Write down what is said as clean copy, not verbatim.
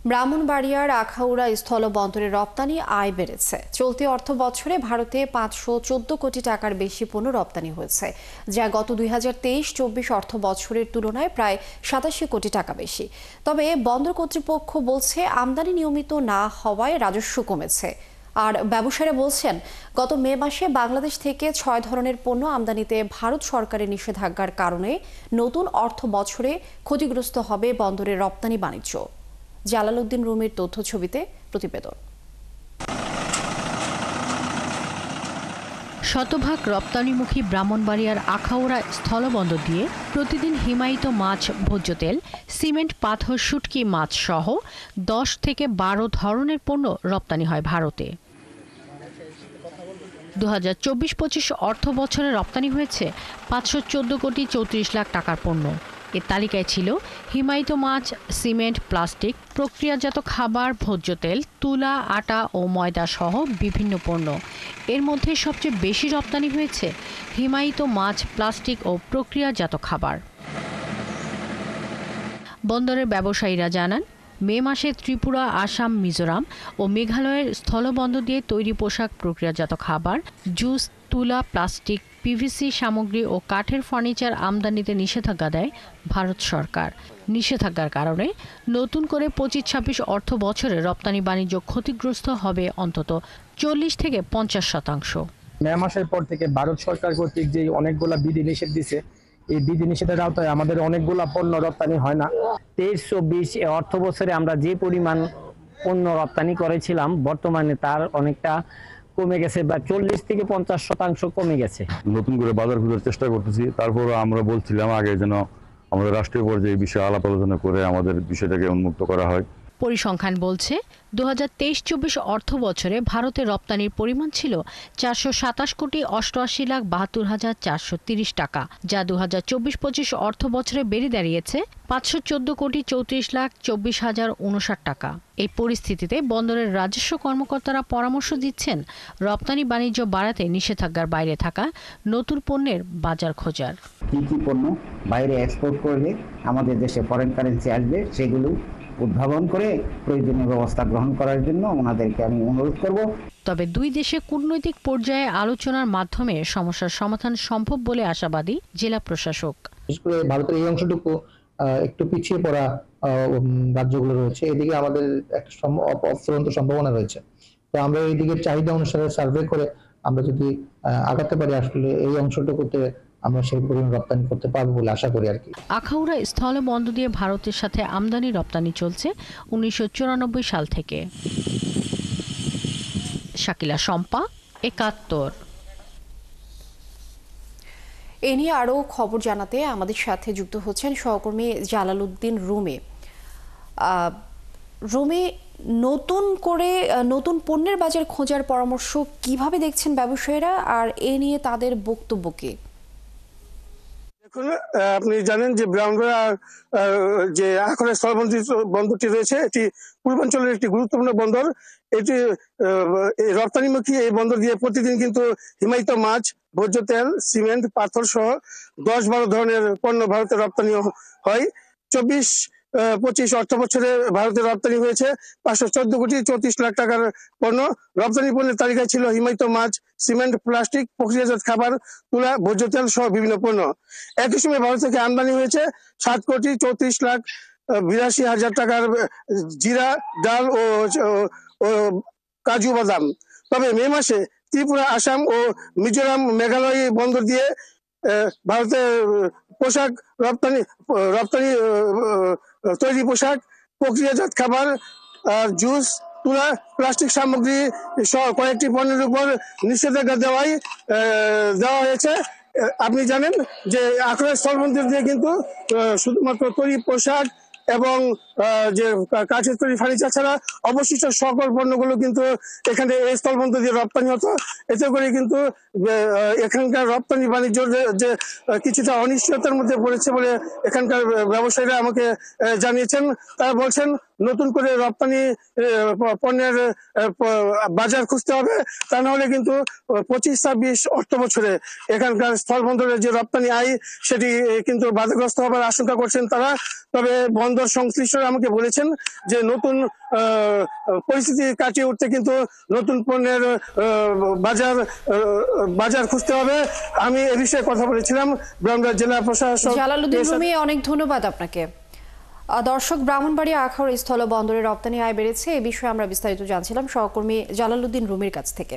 ব্রাহ্মণবাড়িয়ার আখাউড়া স্থলবন্দরে রপ্তানি আয় বেড়েছে। চলতি অর্থ বছরে ভারতে 514 কোটি টাকার বেশি পণ্য রপ্তানি হয়েছে, যা গত 2023-24 অর্থ বছরের তুলনায় প্রায় 87 কোটি টাকা বেশি। তবে বন্দর কর্তৃপক্ষ বলছে আমদানি নিয়মিত না হওয়ায় রাজস্ব কমেছে। আর ব্যবসায়ীরা বলছেন, গত মে মাসে বাংলাদেশ থেকে 6 ধরনের পণ্য আমদানিতে ভারত সরকারের নিষেধাজ্ঞার কারণে নতুন অর্থ বছরে ক্ষতিগ্রস্ত হবে বন্দরের রপ্তানি বাণিজ্য। জালালউদ্দিন রুমির তথ্য ছবিতে প্রতিবেদন। শতভাগ রপ্তানিমুখী ব্রাহ্মণবাড়িয়ার আখাউড়া স্থলবন্দর দিয়ে প্রতিদিন হিমায়িত মাছ, ভোজ্য তেল, সিমেন্ট, পাথর, শুটকি মাছ সহ 10 থেকে 12 ধরনের পণ্য রপ্তানি হয় ভারতে। 2024-25 অর্থ বছরে রপ্তানি হয়েছে 514 কোটি 34 লাখ টাকার পণ্য। এর তালিকায় ছিল হিমায়িত মাছ, সিমেন্ট, প্লাস্টিক, প্রক্রিয়াজাত খাবার, ভোজ্য তেল, তুলা, আটা ও ময়দা সহ বিভিন্ন পণ্য। এর মধ্যে সবচেয়ে বেশি রপ্তানি হয়েছে হিমায়িত মাছ, প্লাস্টিক ও প্রক্রিয়াজাত খাবার। বন্দরের ব্যবসায়ীরা জানান, মে মাসে ত্রিপুরা, আসাম, মিজোরাম ও মেঘালয়ের স্থলবন্দর দিয়ে তৈরি পোশাক, প্রক্রিয়াজাত খাবার, জুস, তুলা, প্লাস্টিক, পিভিসি সামগ্রী ও কাঠের ফার্নিচার আমদানিতে নিষেধাজ্ঞা দেয় ভারত সরকার। নিষেধাজ্ঞার কারণে নতুন করে 25-26 অর্থ বছরে রপ্তানি বাণিজ্য ক্ষতিগ্রস্ত হবে অন্তত 40 থেকে 50%। মে মাসের পর থেকে ভারত সরকার কর্তৃক যে অনেকগুলা বিধি নিষেধ দিছে, এই বিধি নিষেধের আওতায় আমাদের অনেকগুলা পণ্য রপ্তানি হয় না। 23-24 অর্থ বছরে আমরা যে পরিমাণ পণ্য রপ্তানি করেছিলাম, বর্তমানে তার অনেকটা কমে গেছে, বা 40 থেকে 50% কমে গেছে। নতুন করে বাজার খোঁজার চেষ্টা করতেছি। তারপর আমরা বলছিলাম আগে যেন আমাদের রাষ্ট্রীয় পর্যায়ে এই বিষয়ে আলাপ আলোচনা করে আমাদের বিষয়টাকে উন্মুক্ত করা হয়। পরিসংখ্যান বলছে, 2023-24 অর্থ বছরে ভারতে রপ্তানির পরিমাণ ছিল 427 কোটি 88 লাখ 72 হাজার 430 টাকা, যা 2024-25 অর্থ বছরে বেড়ে দাঁড়িয়েছে 514 কোটি 34 লাখ 24 হাজার 59 টাকা। এই পরিস্থিতিতে বন্দরের রাজস্ব কর্মকর্তারা পরামর্শ দিচ্ছেন রপ্তানি বাণিজ্য বাড়াতে নিষেধাজ্ঞার বাইরে থাকা নতুন পণ্যের বাজার খোঁজার। কি কি পণ্য বাইরে এক্সপোর্ট করলে আমাদের দেশে ফরেন কারেন্সি আসবে, সেগুলো উদ্ভাবন করে প্রয়োজনীয় ব্যবস্থা গ্রহণ করার জন্য ওনাদেরকে আমি অনুরোধ করব। তবে দুই দেশে কূটনৈতিক পর্যায়ে আলোচনার মাধ্যমে সমস্যার সমাধান সম্ভব বলে আশাবাদী জেলা প্রশাসক। বিশেষ করে ভারতের এই অংশটুকু একটু পিছিয়ে পড়া রাজ্যগুলো রয়েছে, এদিকে আমাদের একটা অফুরন্ত সম্ভাবনা রয়েছে। তো আমরা এই দিকের চাহিদা অনুসারে সার্ভে করে আমরা যদি আগাতে পারি, আসলে এই অংশটুকুতে আমরা সেই পরিমাণ রপ্তানি করতে পারবো বলে আশা করি আর কি। আখাউড়া স্থলবন্দর দিয়ে ভারতের সাথে আমদানি রপ্তানি চলছে 1994 সাল থেকে। শাকিলা শম্পা, 71। এ নিয়ে আরও খবর জানাতে আমাদের সাথে যুক্ত হচ্ছেন সহকর্মী জালালউদ্দিন রুমি। রুমি, নতুন পণ্যের বাজার খোঁজার পরামর্শ কিভাবে দেখছেন ব্যবসায়ীরা, আর এ নিয়ে তাদের বক্তব্য কি? দেখুন, আপনি জানেন যে ব্রাহ্মণবাড়িয়া যে আখাউড়া বন্দরটি রয়েছে, এটি পূর্বাঞ্চলের একটি গুরুত্বপূর্ণ বন্দর। এটি রপ্তানিমুখী এই বন্দর দিয়ে প্রতিদিন কিন্তু হিমায়িত মাছ, ভোজ্য তেল, সিমেন্ট, পাথর সহ 10-12 ধরনের পণ্য ভারতে রপ্তানি হয়। 24-25 অর্থ বছরে ভারতে রপ্তানি হয়েছে 514 কোটি 34 লাখ টাকার পণ্য। রপ্তানি পণ্যের তালিকায় ছিল হিমায়িত মাছ, সিমেন্ট, প্লাস্টিক, প্রক্রিয়াজাত খাবার, তুলা, ভোজ্য তেল সহ বিভিন্ন পণ্য। একই সময় ভারত থেকে আমদানি হয়েছে 7 কোটি 34 লাখ 82 হাজার টাকার জিরা, ডাল ও কাজু বাদাম। তবে মে মাসে ত্রিপুরা, আসাম ও মিজোরাম, মেঘালয় বন্দর দিয়ে ভারতে পোশাক রপ্তানি তৈরি পোশাক, প্রক্রিয়াজাত খাবার, জুস, তুলা, প্লাস্টিক সামগ্রী সহ কয়েকটি পণ্যের উপর নিষেধাজ্ঞা দেওয়া হয়েছে। আপনি জানেন যে আখাউড়া স্থলবন্দর দিয়ে কিন্তু শুধুমাত্র তৈরি পোশাক এবং যে কাঠের তৈরি ফার্নিচার ছাড়া অবশিষ্ট সকল পণ্যগুলো কিন্তু এখানে এই স্থলবন্দর দিয়ে রপ্তানি হতো। এতে করে কিন্তু এখানকার রপ্তানি বাণিজ্য যে কিছুটা অনিশ্চয়তার মধ্যে পড়েছে বলে এখানকার ব্যবসায়ীরা আমাকে জানিয়েছেন। তারা বলছেন, নতুন করে রপ্তানি পণ্যের বাজার খুঁজতে হবে, তা নাহলে কিন্তু 25-26 অর্থ বছরে এখানকার স্থলবন্দরের যে রপ্তানি আয়, সেটি কিন্তু বাধাগ্রস্ত হবার আশঙ্কা করছেন তারা। তবে বন্দর সংশ্লিষ্টরা আমাকে বলেছেন যে নতুন পরিস্থিতি কাটিয়ে উঠতে কিন্তু নতুন পণ্যের বাজার খুঁজতে হবে। আমি এ বিষয়ে কথা বলেছিলাম ব্রাহ্মণবাড়িয়া জেলা প্রশাসক জালালউদ্দিন রুমি, অনেক ধন্যবাদ আপনাকে। দর্শক, ব্রাহ্মণবাড়িয়া আখাউড়া স্থল বন্দরে রপ্তানি আয় বেড়েছে, এই বিষয়ে আমরা বিস্তারিত জানছিলাম সহকর্মী জালালউদ্দিন রুমির কাছ থেকে।